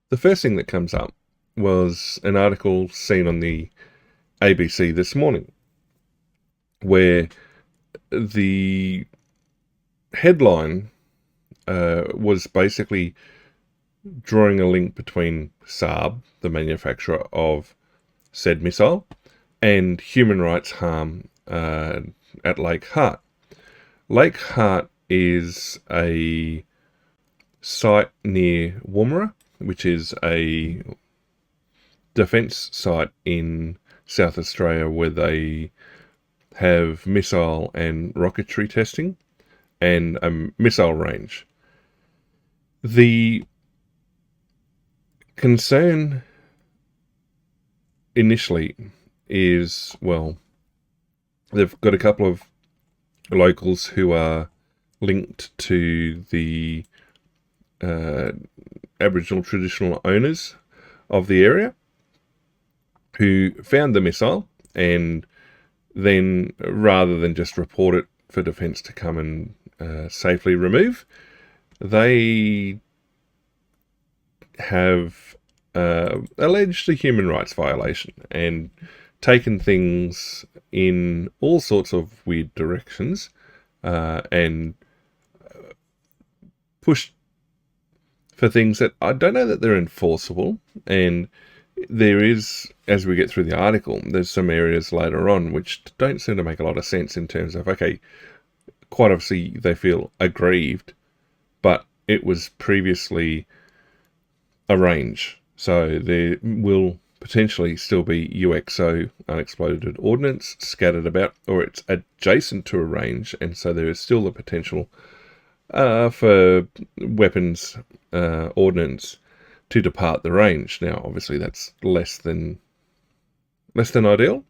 the first thing that comes up was an article seen on the ABC this morning where the headline was basically drawing a link between SAAB, the manufacturer of said missile, and human rights harm at Lake Hart. Lake Hart is a site near Woomera, which is a defence site in South Australia where they have missile and rocketry testing and a missile range. The concern initially is, well, they've got a couple of locals who are linked to the Aboriginal traditional owners of the area who found the missile, and then rather than just report it for defence to come and safely remove, they have alleged a human rights violation and taken things in all sorts of weird directions and pushed for things that I don't know that they're enforceable. And there is, as we get through the article, there's some areas later on which don't seem to make a lot of sense in terms of, okay, quite obviously they feel aggrieved, but it was previously a range. So there will potentially still be UXO, unexploded ordnance, scattered about, or it's adjacent to a range, and so there is still the potential for weapons ordnance to depart the range. Now, obviously, that's less than ideal.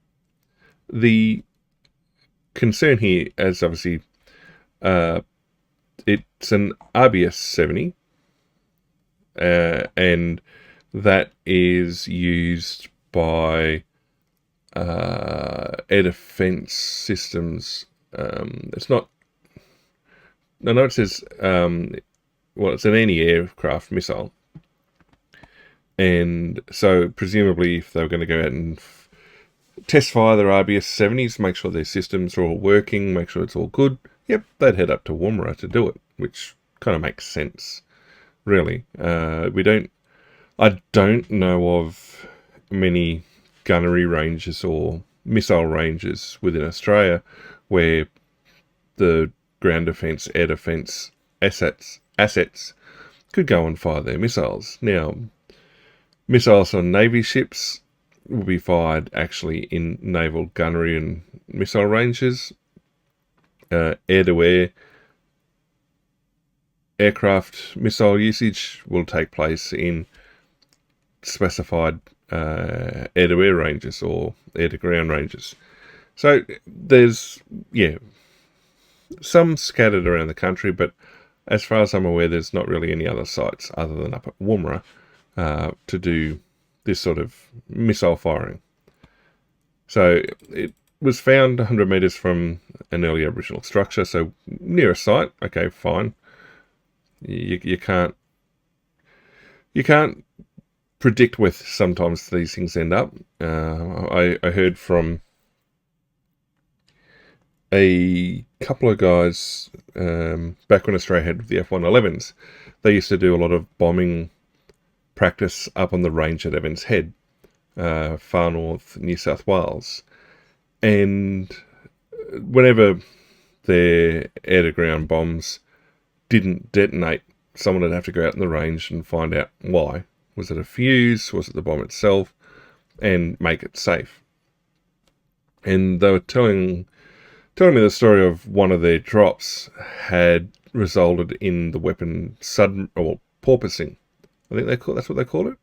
The concern here is obviously it's an RBS 70, and that is used by air defence systems. It's not. I know it says, it's an anti-aircraft missile. And so presumably if they were going to go out and test fire their RBS 70s, make sure their systems are all working, make sure it's all good, yep, they'd head up to Woomera to do it, which kind of makes sense, really. I don't know of many gunnery ranges or missile ranges within Australia where the ground defence, air defence assets could go and fire their missiles. Now, missiles on Navy ships will be fired actually in naval gunnery and missile ranges. Air-to-air aircraft missile usage will take place in specified air-to-air ranges or air-to-ground ranges. So there's, some scattered around the country, but as far as I'm aware, there's not really any other sites other than up at Woomera to do this sort of missile firing. So it was found 100 metres from an early Aboriginal structure, so near a site. Okay, fine. You can't predict where sometimes these things end up. I heard from a couple of guys back when Australia had the F-111s. They used to do a lot of bombing practice up on the range at Evans Head, far north New South Wales. And whenever their air-to-ground bombs didn't detonate, someone would have to go out in the range and find out why. Was it a fuse? Was it the bomb itself? And make it safe. And they were telling me the story of one of their drops had resulted in the weapon sudden or porpoising. I think that's what they call it.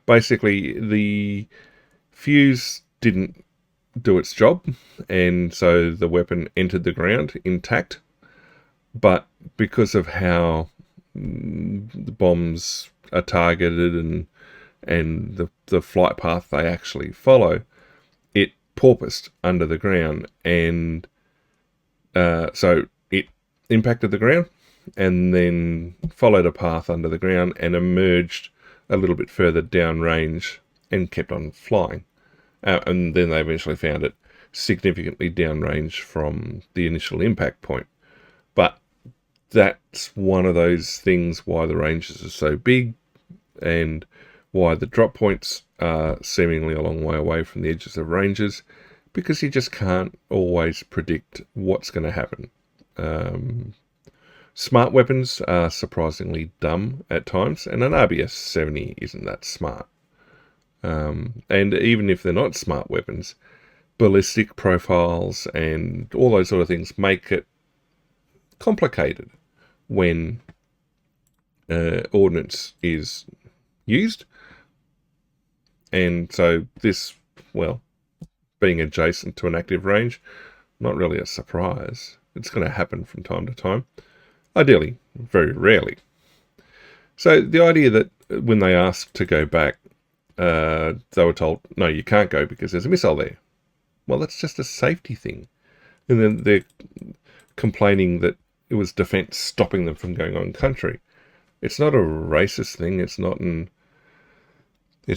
Basically, the fuse didn't do its job, and so the weapon entered the ground intact. But because of how the bombs are targeted and the flight path they actually follow, it porpoised under the ground, and so it impacted the ground and then followed a path under the ground and emerged a little bit further downrange and kept on flying. And then they eventually found it significantly downrange from the initial impact point. But that's one of those things why the ranges are so big and why the drop points are seemingly a long way away from the edges of ranges, because you just can't always predict what's going to happen. Smart weapons are surprisingly dumb at times, and an RBS-70 isn't that smart. And even if they're not smart weapons, ballistic profiles and all those sort of things make it complicated when ordnance is used. And so this, well, being adjacent to an active range, not really a surprise. It's going to happen from time to time. Ideally, very rarely. So the idea that when they asked to go back, they were told, no, you can't go because there's a missile there. Well, that's just a safety thing. And then they're complaining that it was defence stopping them from going on country. It's not a racist thing. It's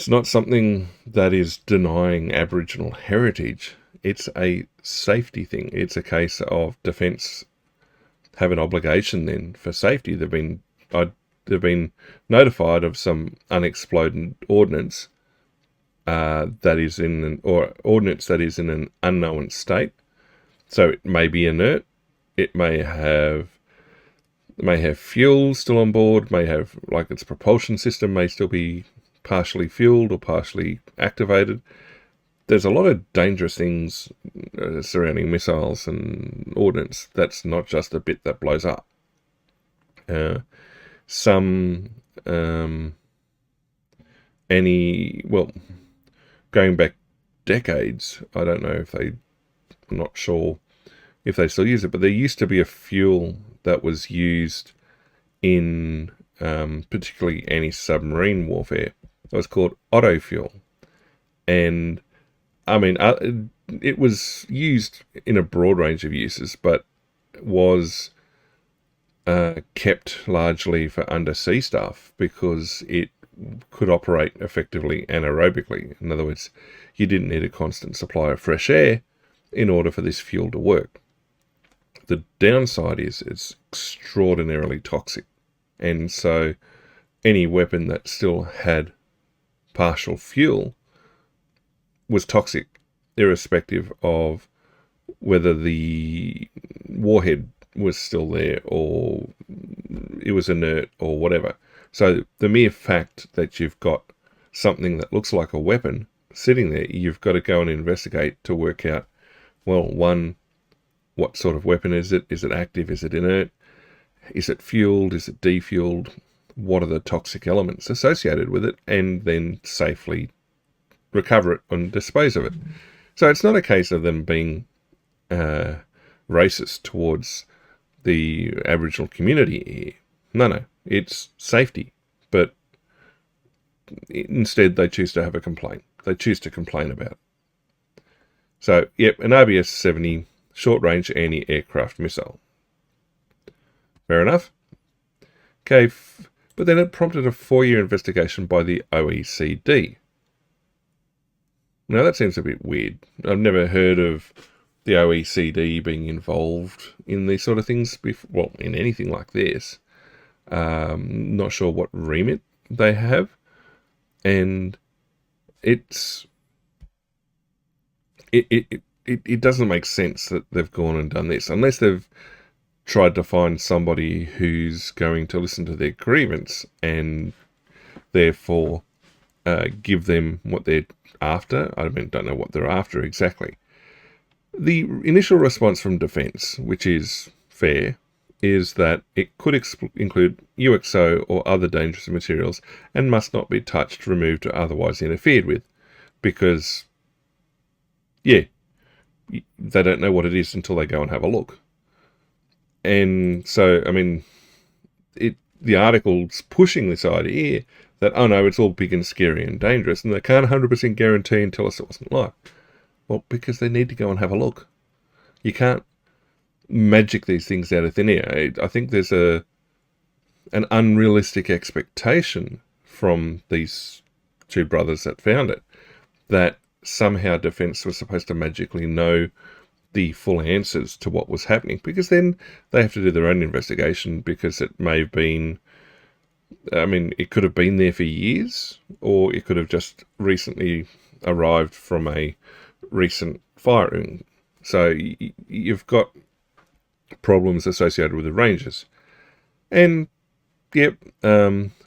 not something that is denying Aboriginal heritage. It's a safety thing. It's a case of defence have an obligation then for safety. They've been notified of some unexploded ordnance that is in ordnance that is in an unknown state. So it may be inert. It may have fuel still on board. May have, like, its propulsion system may still be partially fueled or partially activated. There's a lot of dangerous things surrounding missiles and ordnance. That's not just the bit that blows up. Going back decades, I don't know if I'm not sure if they still use it, but there used to be a fuel that was used in particularly anti-submarine warfare. It was called auto fuel. And I mean, it was used in a broad range of uses, but was kept largely for undersea stuff because it could operate effectively anaerobically. In other words, you didn't need a constant supply of fresh air in order for this fuel to work. The downside is it's extraordinarily toxic. And so any weapon that still had partial fuel was toxic, irrespective of whether the warhead was still there or it was inert or whatever. So the mere fact that you've got something that looks like a weapon sitting there, you've got to go and investigate to work out, well, one, what sort of weapon is it? Is it active? Is it inert? Is it fueled? Is it defueled? What are the toxic elements associated with it? And then safely recover it and dispose of it. So it's not a case of them being racist towards the Aboriginal community here. No, it's safety. But instead they choose to have a complaint. They choose to complain about it. So, yep, an RBS-70 short-range anti-aircraft missile. Fair enough. Okay, but then it prompted a 4-year investigation by the OECD. Now, that seems a bit weird. I've never heard of the OECD being involved in these sort of things before, well, in anything like this. Not sure what remit they have. And it doesn't make sense that they've gone and done this, unless they've tried to find somebody who's going to listen to their grievance and therefore give them what they're after. I mean, don't know what they're after exactly. The initial response from Defence, which is fair, is that it could include UXO or other dangerous materials and must not be touched, removed, or otherwise interfered with, because, yeah, they don't know what it is until they go and have a look. And so, I mean, the article's pushing this idea that, oh no, it's all big and scary and dangerous, and they can't 100% guarantee and tell us it wasn't like. Well, because they need to go and have a look. You can't magic these things out of thin air. I think there's an unrealistic expectation from these two brothers that found it, that somehow Defence was supposed to magically know the full answers to what was happening, because then they have to do their own investigation, because it may have been, I mean, it could have been there for years, or it could have just recently arrived from a recent firing. So you've got problems associated with the ranges. And, yep,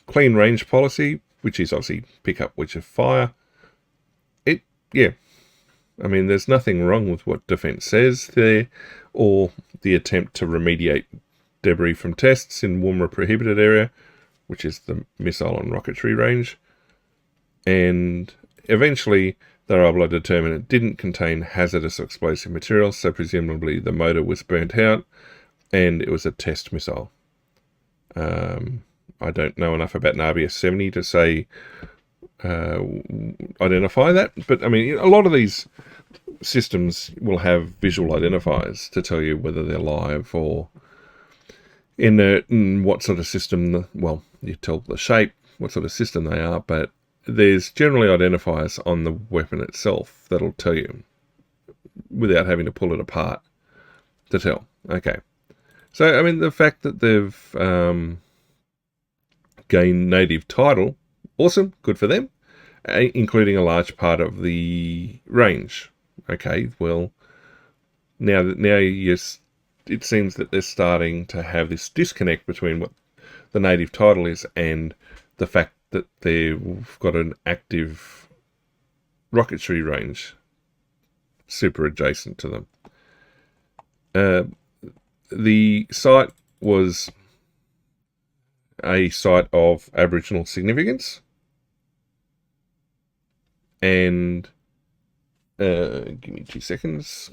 clean range policy, which is obviously pick up which of fire. Yeah, I mean, there's nothing wrong with what Defence says there, or the attempt to remediate debris from tests in Woomera prohibited area, which is the missile and rocketry range. And eventually they were able to determine it didn't contain hazardous or explosive material, so presumably the motor was burnt out, and it was a test missile. I don't know enough about an RBS-70 to say identify that, but I mean, a lot of these systems will have visual identifiers to tell you whether they're live or inert, and what sort of system. Well, you tell the shape, what sort of system they are, but there's generally identifiers on the weapon itself that'll tell you without having to pull it apart to tell. Okay, so I mean, the fact that they've gained native title, awesome, good for them, including a large part of the range. Okay, well, now it seems that they're starting to have this disconnect between what the native title is and the fact that they've got an active rocketry range super adjacent to them. The site was a site of Aboriginal significance, and give me 2 seconds.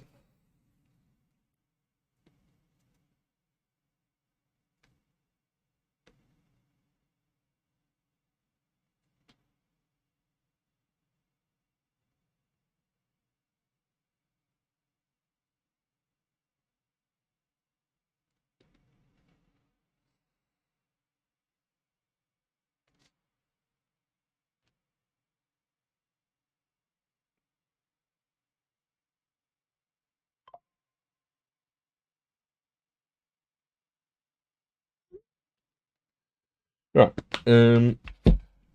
Right.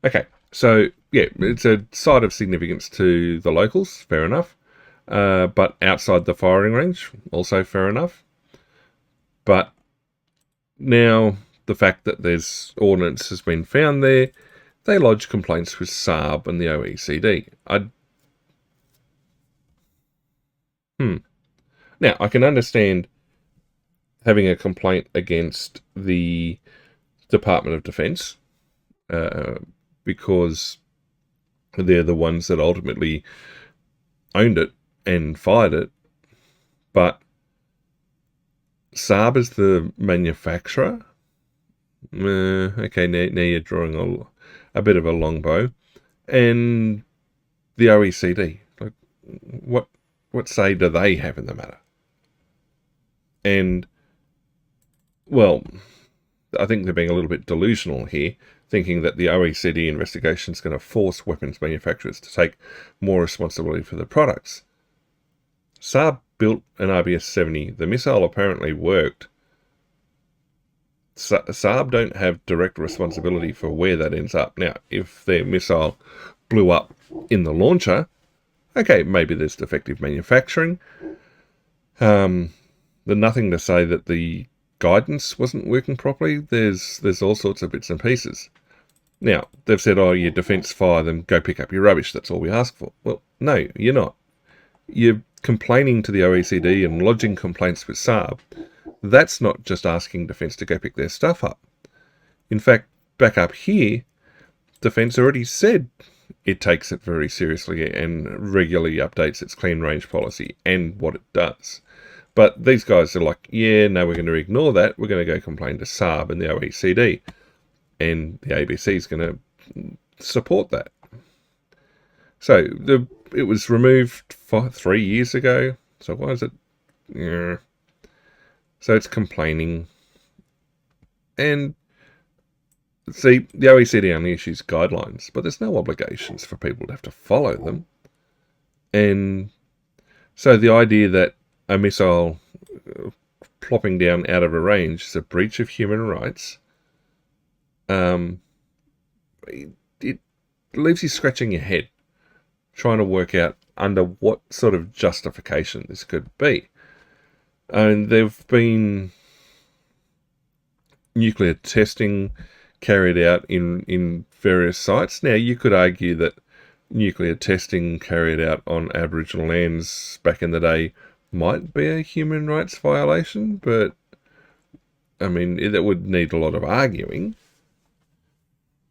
Okay. So, yeah, it's a site of significance to the locals, fair enough. But outside the firing range, also fair enough. But now the fact that there's ordnance has been found there, they lodged complaints with SAAB and the OECD. Now, I can understand having a complaint against the Department of Defence, because they're the ones that ultimately owned it and fired it. But SAAB is the manufacturer. Okay, now you're drawing a bit of a long bow. And the OECD, like, what say do they have in the matter? And, well, I think they're being a little bit delusional here, thinking that the OECD investigation is going to force weapons manufacturers to take more responsibility for their products. SAAB built an RBS-70. The missile apparently worked. SAAB don't have direct responsibility for where that ends up. Now, if their missile blew up in the launcher, okay, maybe there's defective manufacturing. There's nothing to say that the guidance wasn't working properly. There's all sorts of bits and pieces. Now, they've said, oh, your defence fire them, go pick up your rubbish. That's all we ask for. Well, no, you're not. You're complaining to the OECD and lodging complaints with SAAB. That's not just asking Defence to go pick their stuff up. In fact, back up here, Defence already said it takes it very seriously and regularly updates its clean range policy and what it does. But these guys are like, yeah, no, we're going to ignore that. We're going to go complain to SAAB and the OECD. And the ABC is going to support that. So it was removed 3 years ago. So why is it? Yeah. So it's complaining. And See, the OECD only issues guidelines, but there's no obligations for people to have to follow them. And so the idea that a missile plopping down out of a range is a breach of human rights, it leaves you scratching your head, trying to work out under what sort of justification this could be. And there've been nuclear testing carried out in various sites. Now, you could argue that nuclear testing carried out on Aboriginal lands back in the day might be a human rights violation, but I mean, that would need a lot of arguing.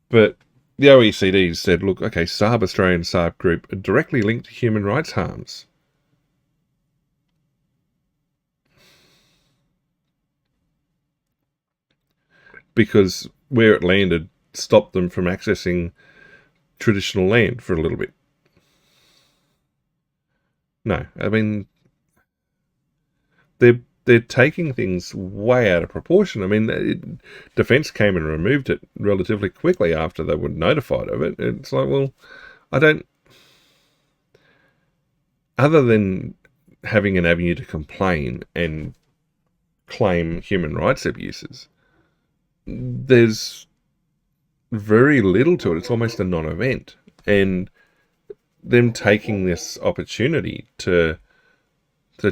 But the OECD said, look, okay, SAAB Australian SAAB Group are directly linked to human rights harms. Because where it landed stopped them from accessing traditional land for a little bit. No, I mean, they're taking things way out of proportion. I mean, Defence came and removed it relatively quickly after they were notified of it. It's like, well, I don't... Other than having an avenue to complain and claim human rights abuses, there's very little to it. It's almost a non-event. And them taking this opportunity to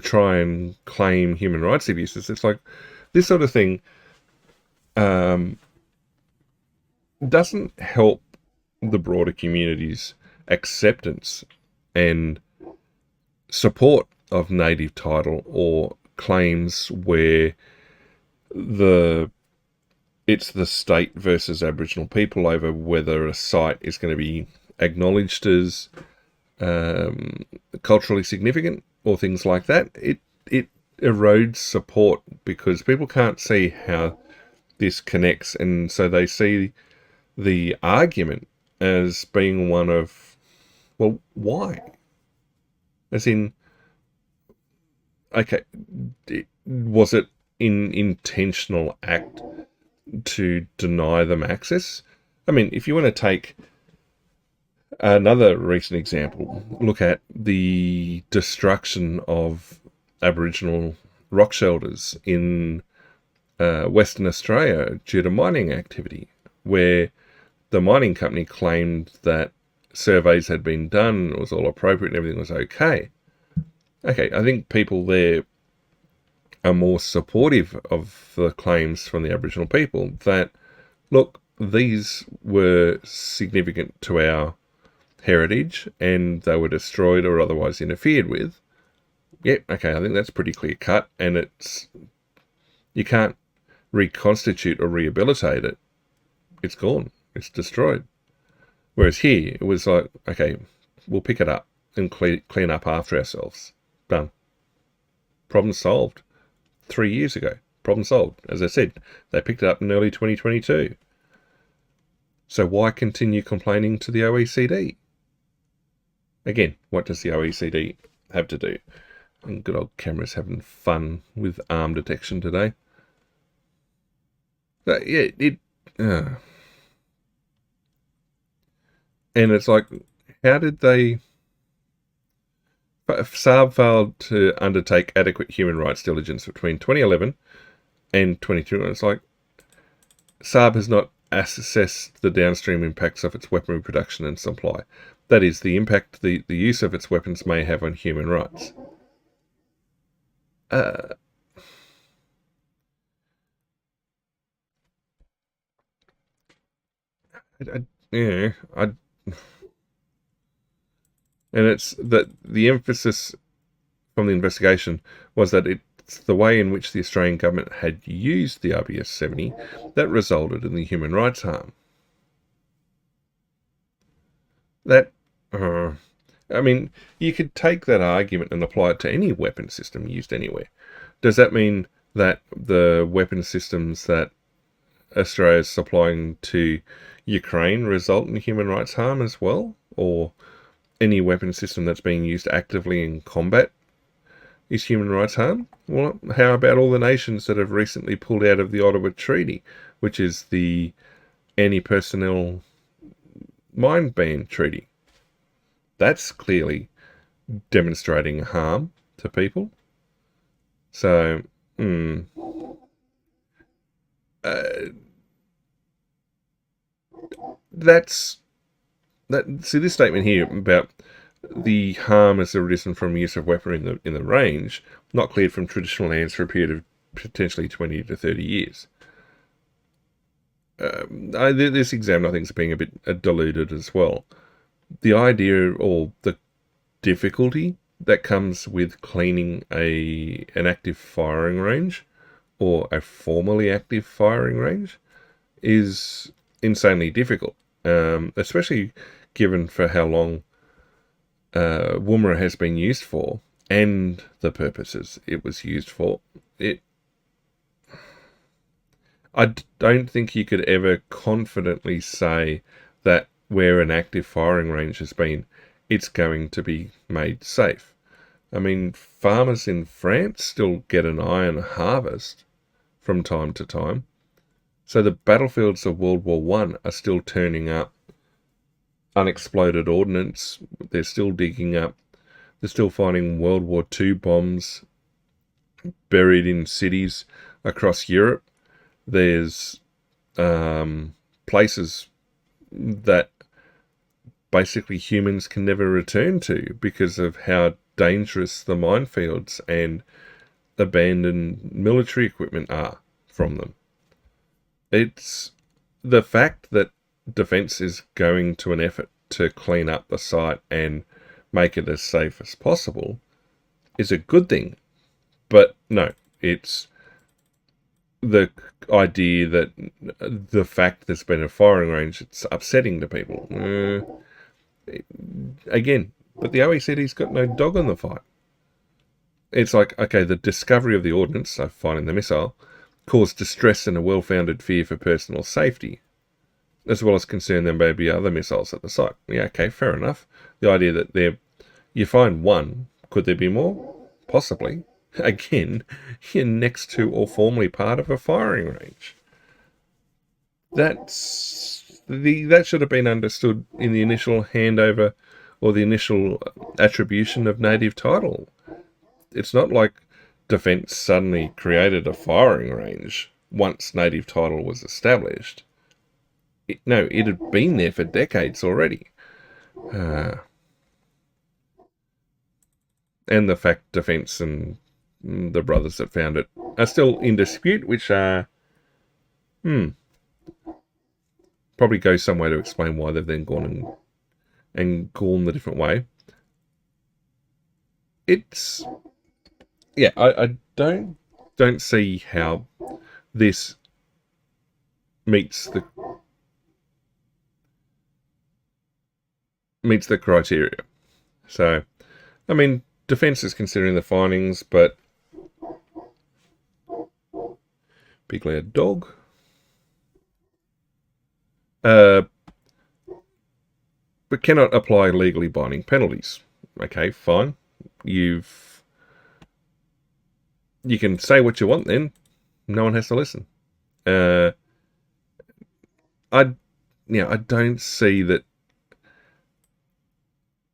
try and claim human rights abuses, it's like this sort of thing doesn't help the broader community's acceptance and support of native title or claims where it's the state versus Aboriginal people over whether a site is going to be acknowledged as culturally significant or things like that. It erodes support because people can't see how this connects, and so they see the argument as being one of, well, why? As in, okay, was it an intentional act to deny them access? I mean, if you want to take another recent example, look at the destruction of Aboriginal rock shelters in Western Australia due to mining activity, where the mining company claimed that surveys had been done, it was all appropriate and everything was okay. Okay, I think people there are more supportive of the claims from the Aboriginal people that, look, these were significant to our heritage and they were destroyed or otherwise interfered with. Yep, okay, I think that's pretty clear cut, and you can't reconstitute or rehabilitate it. It's gone. It's destroyed. Whereas here, it was like, okay, we'll pick it up and clean up after ourselves. Done. Problem solved. 3 years ago. Problem solved. As I said, they picked it up in early 2022. So why continue complaining to the OECD? Again, what does the OECD have to do? And good old camera's having fun with arm detection today. But yeah, and it's like, how did they... SAAB failed to undertake adequate human rights diligence between 2011 and 2022. And it's like, SAAB has not assessed the downstream impacts of its weaponry production and supply. That is, the impact the use of its weapons may have on human rights. And it's that the emphasis from the investigation was that it's the way in which the Australian government had used the RBS 70 that resulted in the human rights harm. That, I mean, you could take that argument and apply it to any weapon system used anywhere. Does that mean that the weapon systems that Australia is supplying to Ukraine result in human rights harm as well? Or any weapon system that's being used actively in combat is human rights harm? Well, how about all the nations that have recently pulled out of the Ottawa Treaty, which is the anti-personnel mine ban treaty. That's clearly demonstrating harm to people. So, that's that. See, this statement here about the harm has arisen from use of weaponry in the range, not cleared from traditional lands for a period of potentially 20 to 30 years. This exam, I think, is being a bit diluted as well. The idea or the difficulty that comes with cleaning an active firing range or a formerly active firing range is insanely difficult, especially given for how long Woomera has been used for and the purposes it was used for. I don't think you could ever confidently say that where an active firing range has been, it's going to be made safe. I mean, farmers in France still get an iron harvest from time to time. So the battlefields of World War One are still turning up unexploded ordnance. They're still digging up. They're still finding World War Two bombs buried in cities across Europe. There's places that basically humans can never return to because of how dangerous the minefields and abandoned military equipment are from them. It's the fact that defence is going to an effort to clean up the site and make it as safe as possible is a good thing. But no, it's the idea that the fact there's been a firing range, it's upsetting to people. Again, but the OECD's got no dog in the fight. It's like, okay, the discovery of the ordnance, so finding the missile, caused distress and a well-founded fear for personal safety, as well as concern there may be other missiles at the site. Yeah, okay, fair enough. The idea that you find one, could there be more? Possibly. Again, you're next to or formerly part of a firing range. That should have been understood in the initial handover or the initial attribution of native title. It's not like Defence suddenly created a firing range once native title was established. It had been there for decades already. And the fact Defence and the brothers that found it are still in dispute, which probably goes some way to explain why they've then gone and gone the different way. It's I don't see how this meets the criteria. So, I mean, Defence is considering the findings, but big loud dog. But cannot apply legally binding penalties. Okay, fine. You can say what you want then. No one has to listen. I don't see that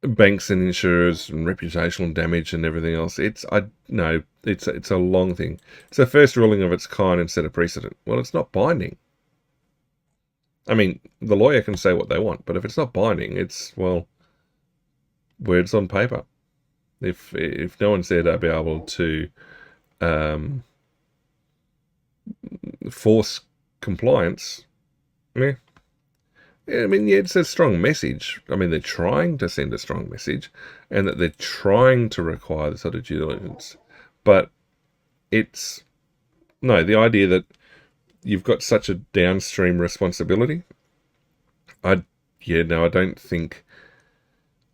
banks and insurers and reputational damage and everything else. It's a long thing. It's the first ruling of its kind and set a precedent. Well, it's not binding. I mean, the lawyer can say what they want, but if it's not binding, it's, well, words on paper. If no one's there to be able to force compliance, yeah. I mean, yeah, it's a strong message. I mean, they're trying to send a strong message, and that they're trying to require the sort of due diligence. But the idea that you've got such a downstream responsibility, I don't think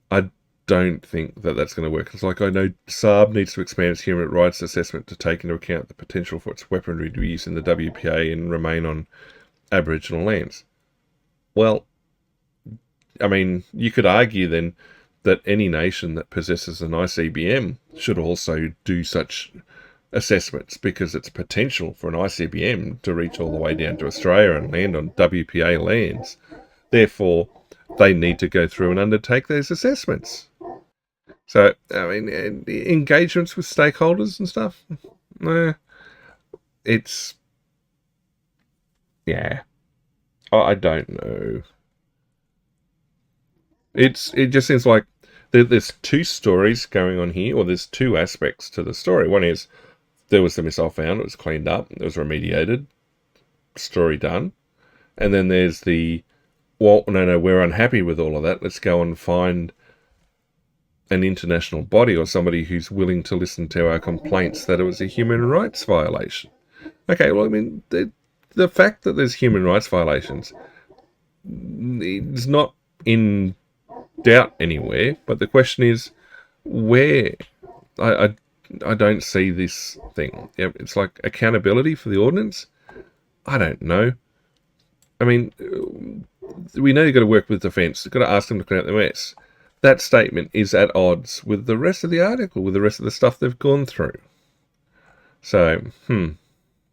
that that's going to work. It's like, I know SAAB needs to expand its human rights assessment to take into account the potential for its weaponry to be used in the WPA and remain on Aboriginal lands. Well, I mean, you could argue then that any nation that possesses an ICBM should also do such assessments because it's potential for an ICBM to reach all the way down to Australia and land on WPA lands. Therefore, they need to go through and undertake those assessments. So, I mean, engagements with stakeholders and stuff, it's, yeah, I don't know. It just seems like there's two stories going on here, or there's two aspects to the story. One is there was the missile found, it was cleaned up, it was remediated, story done. And then there's the, well, no, we're unhappy with all of that. Let's go and find an international body or somebody who's willing to listen to our complaints that it was a human rights violation. Okay, well, I mean, the fact that there's human rights violations is not in doubt anywhere, but the question is, where? I don't see this thing. It's like accountability for the ordnance. I don't know. I mean, we know you've got to work with defence. You've got to ask them to clean up the mess. That statement is at odds with the rest of the article, with the rest of the stuff they've gone through. So,